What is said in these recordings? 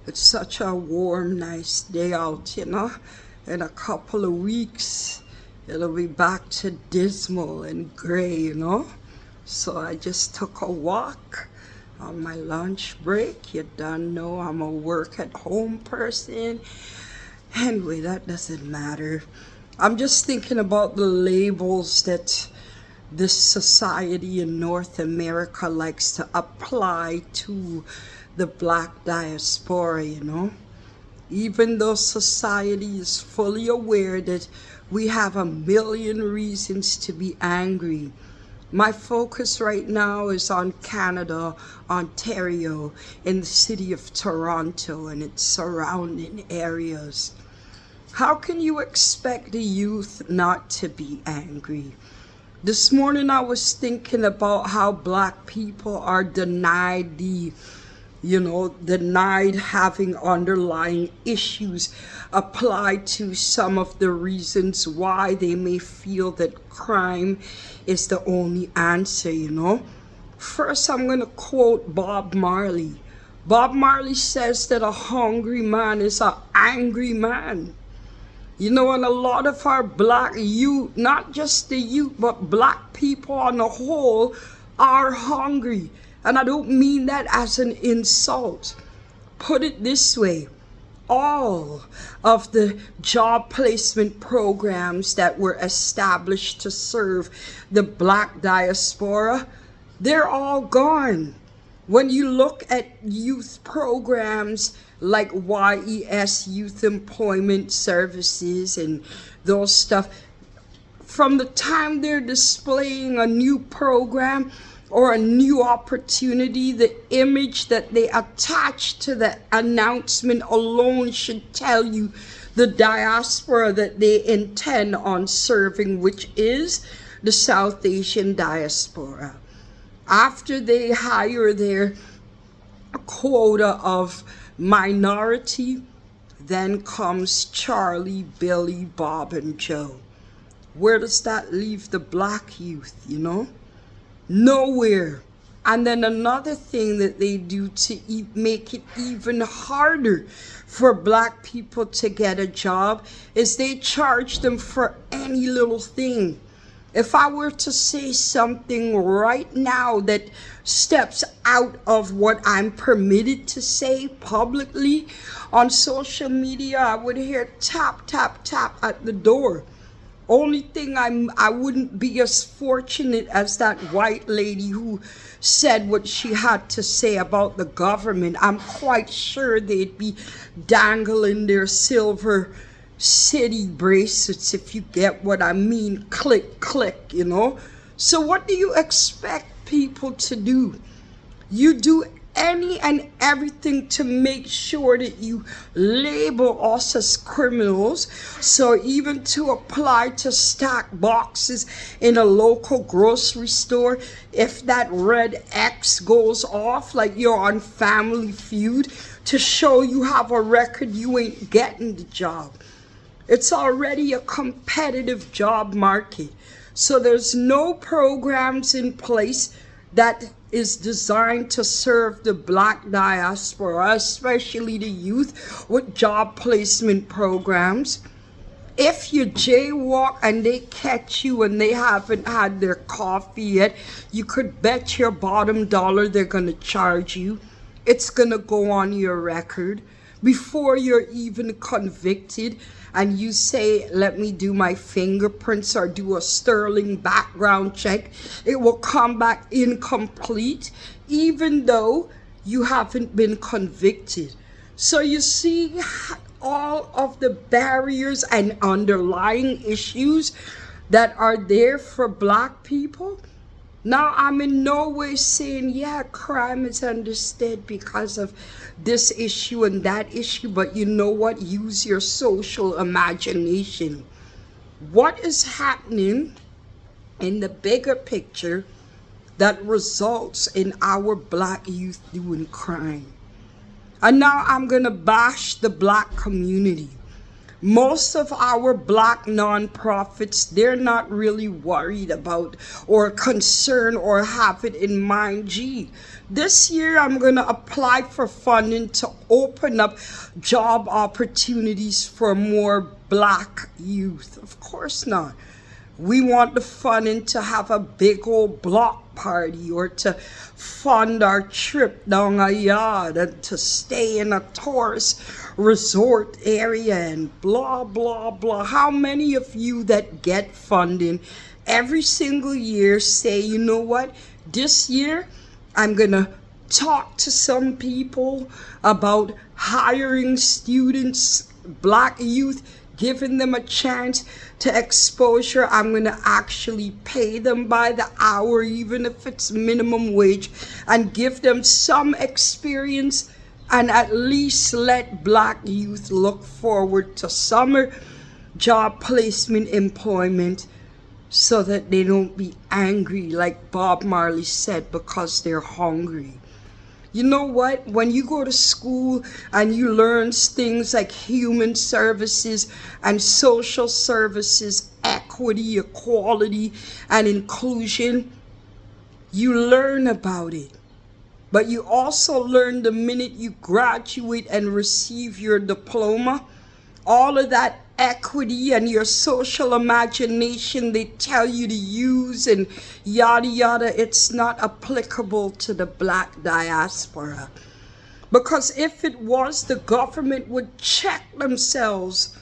It's such a warm, nice day out, you know. In a couple of weeks, it'll be back to dismal and gray, you know. So I just took a walk on my lunch break. You don't know I'm a work at home person. Anyway, that doesn't matter. I'm just thinking about the labels that this society in North America likes to apply to the black diaspora, you know. Even though society is fully aware that we have a million reasons to be angry. My focus right now is on Canada, Ontario, in the city of Toronto and its surrounding areas. How can you expect the youth not to be angry? This morning I was thinking about how black people are denied denied having underlying issues applied to some of the reasons why they may feel that crime is the only answer, you know. First, I'm going to quote Bob Marley. Bob Marley says that a hungry man is an angry man. You know, and a lot of our black youth, not just the youth, but black people on the whole are hungry. And I don't mean that as an insult. Put it this way. All of the job placement programs that were established to serve the black diaspora, they're all gone. When you look at youth programs like YES, Youth Employment Services, and those stuff, from the time they're displaying a new program or a new opportunity, the image that they attach to the announcement alone should tell you the diaspora that they intend on serving, which is the South Asian diaspora. After they hire their quota of minority, then comes Charlie, Billy, Bob, and Joe. Where does that leave the black youth, you know? Nowhere. And then another thing that they do to make it even harder for black people to get a job is they charge them for any little thing. If I were to say something right now that steps out of what I'm permitted to say publicly on social media, I would hear tap, tap, tap at the door. Only thing I wouldn't be as fortunate as that white lady who said what she had to say about the government. I'm quite sure they'd be dangling their silver city bracelets, if you get what I mean. Click, click, you know. So what do you expect people to do? You do any and everything to make sure that you label us as criminals. So even to apply to stack boxes in a local grocery store, if that red X goes off like you're on Family Feud, to show you have a record, you ain't getting the job. It's already a competitive job market. So there's no programs in place that is designed to serve the black diaspora, especially the youth, with job placement programs. If you jaywalk and they catch you and they haven't had their coffee yet, you could bet your bottom dollar they're gonna charge you. It's gonna go on your record before you're even convicted. And you say, let me do my fingerprints or do a sterling background check, it will come back incomplete, even though you haven't been convicted. So you see all of the barriers and underlying issues that are there for black people. Now, I'm in no way saying, yeah, crime is understood because of this issue and that issue, but you know what? Use your social imagination. What is happening in the bigger picture that results in our black youth doing crime? And now I'm going to bash the black community. Most of our black nonprofits, they're not really worried about or concerned or have it in mind. Gee, this year I'm going to apply for funding to open up job opportunities for more black youth. Of course not. We want the funding to have a big old block party or to fund our trip down a yard and to stay in a tourist resort area and blah, blah, blah. How many of you that get funding every single year say, you know what, this year I'm going to talk to some people about hiring students, black youth, giving them a chance to exposure. I'm going to actually pay them by the hour, even if it's minimum wage, and give them some experience and at least let black youth look forward to summer job placement employment so that they don't be angry, like Bob Marley said, because they're hungry. You know what? When you go to school and you learn things like human services and social services, equity, equality, and inclusion, you learn about it. But you also learn the minute you graduate and receive your diploma, all of that equity and your social imagination they tell you to use and yada yada, it's not applicable to the black diaspora. Because if it was, the government would check themselves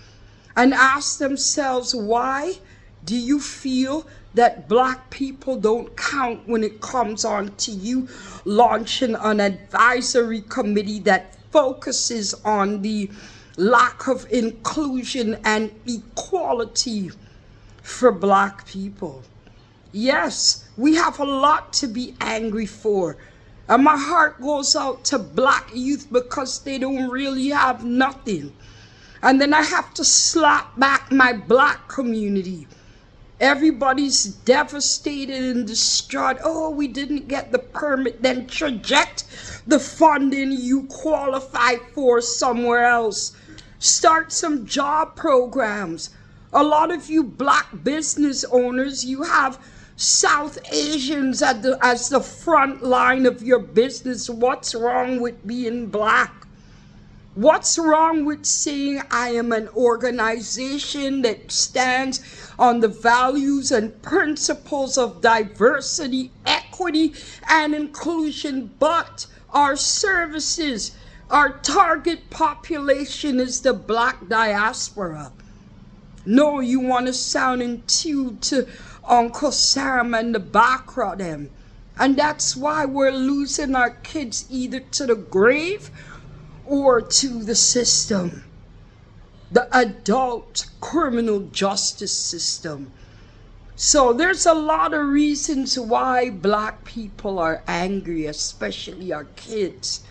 and ask themselves, why do you feel that black people don't count when it comes on to you launching an advisory committee that focuses on the lack of inclusion and equality for black people? Yes, we have a lot to be angry for. And my heart goes out to black youth because they don't really have nothing. And then I have to slap back my black community. Everybody's devastated and distraught. Oh, we didn't get the permit. Then traject the funding you qualify for somewhere else. Start some job programs. A lot of you black business owners, you have South Asians as the front line of your business. What's wrong with being black? What's wrong with saying I am an organization that stands on the values and principles of diversity, equity, and inclusion, but our services, our target population is the black diaspora? No, you want to sound in tune to Uncle Sam and the Bakra them. And that's why we're losing our kids either to the grave or to the system, the adult criminal justice system. So there's a lot of reasons why black people are angry, especially our kids.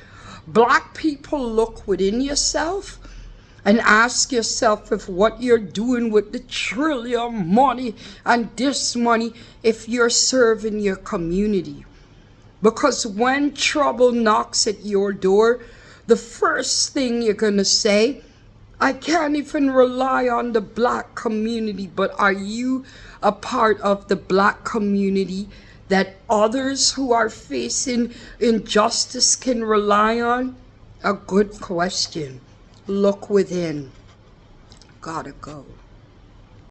Black people, look within yourself and ask yourself if what you're doing with the trillion money and this money, if you're serving your community. Because when trouble knocks at your door, the first thing you're going to say, I can't even rely on the black community. But are you a part of the black community that others who are facing injustice can rely on? A good question. Look within. Gotta go.